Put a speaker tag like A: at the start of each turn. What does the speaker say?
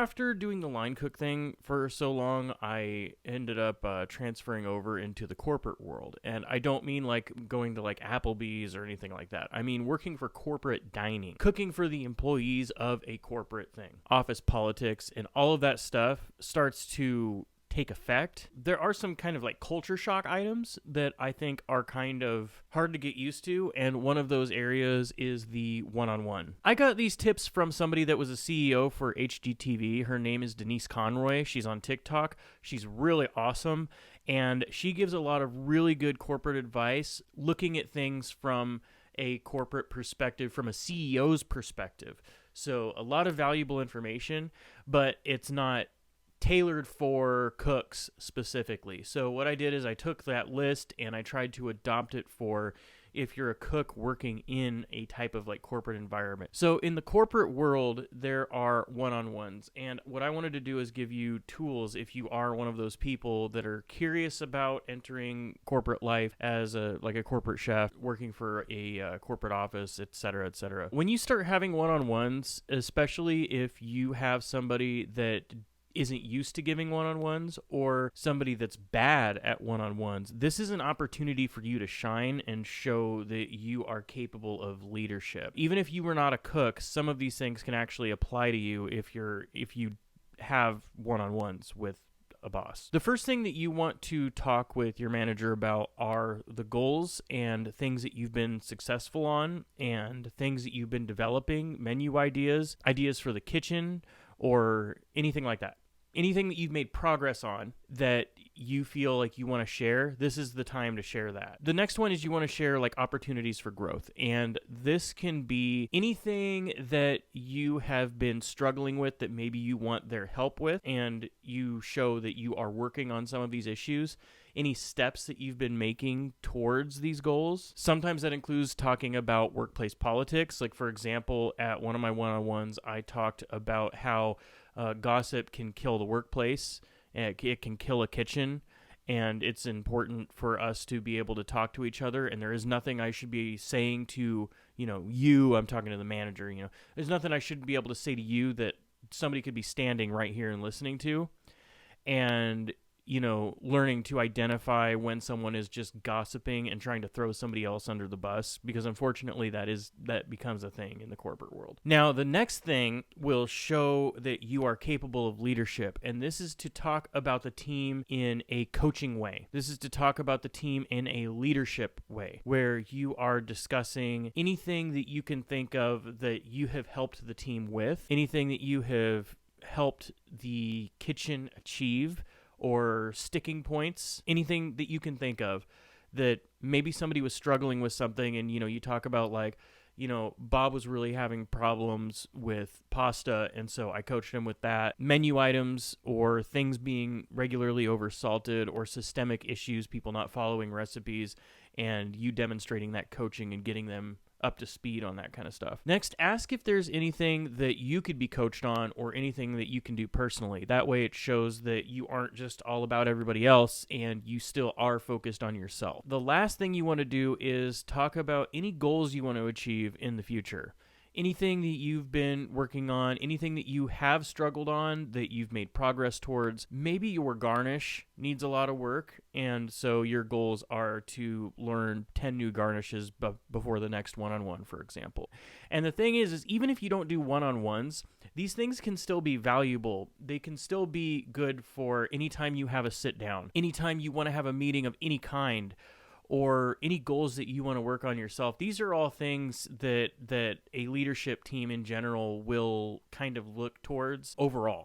A: after doing the line cook thing for so long, I ended up transferring over into the corporate world. And I don't mean like going to like Applebee's or anything like that. I mean working for corporate dining, cooking for the employees of a corporate thing. Office politics and all of that stuff starts to take effect. There are some kind of like culture shock items that I think are kind of hard to get used to, and one of those areas is the one-on-one. I got these tips from somebody that was a CEO for HGTV. Her name is Denise Conroy. She's on TikTok. She's really awesome, and she gives a lot of really good corporate advice looking at things from a corporate perspective, from a CEO's perspective. So a lot of valuable information, but it's not tailored for cooks specifically. So what I did is I took that list and I tried to adopt it for if you're a cook working in a type of like corporate environment. So in the corporate world, there are one-on-ones. And what I wanted to do is give you tools if you are one of those people that are curious about entering corporate life as a corporate chef, working for a corporate office, et cetera, et cetera. When you start having one-on-ones, especially if you have somebody that isn't used to giving one-on-ones or somebody that's bad at one-on-ones, this is an opportunity for you to shine and show that you are capable of leadership. Even if you were not a cook, some of these things can actually apply to you if you have one-on-ones with a boss. The first thing that you want to talk with your manager about are the goals and things that you've been successful on and things that you've been developing, menu ideas for the kitchen, or anything like that. Anything that you've made progress on that you feel like you want to share, this is the time to share that. The next one is you want to share like opportunities for growth. And this can be anything that you have been struggling with that maybe you want their help with, and you show that you are working on some of these issues. Any steps that you've been making towards these goals. Sometimes that includes talking about workplace politics. Like, for example, at one of my one-on-ones, I talked about how gossip can kill the workplace. It can kill a kitchen, and it's important for us to be able to talk to each other. And there is nothing I should be saying to, you, I'm talking to the manager, there's nothing I should be able to say to you that somebody could be standing right here and listening to. And learning to identify when someone is just gossiping and trying to throw somebody else under the bus, because unfortunately that becomes a thing in the corporate world. Now, the next thing will show that you are capable of leadership, and this is to talk about the team in a coaching way. This is to talk about the team in a leadership way, where you are discussing anything that you can think of that you have helped the team with, anything that you have helped the kitchen achieve, or sticking points, anything that you can think of that maybe somebody was struggling with something, and you talk about like, Bob was really having problems with pasta, and so I coached him with that. Menu items or things being regularly oversalted, or systemic issues, people not following recipes, and you demonstrating that coaching and getting them up to speed on that kind of stuff. Next, ask if there's anything that you could be coached on or anything that you can do personally. That way it shows that you aren't just all about everybody else and you still are focused on yourself. The last thing you want to do is talk about any goals you want to achieve in the future. Anything that you've been working on, anything that you have struggled on that you've made progress towards. Maybe your garnish needs a lot of work, and so your goals are to learn 10 new garnishes before the next one-on-one, for example. And the thing is even if you don't do one-on-ones, these things can still be valuable. They can still be good for anytime you have a sit down, anytime you want to have a meeting of any kind, or any goals that you want to work on yourself. These are all things that a leadership team in general will kind of look towards overall.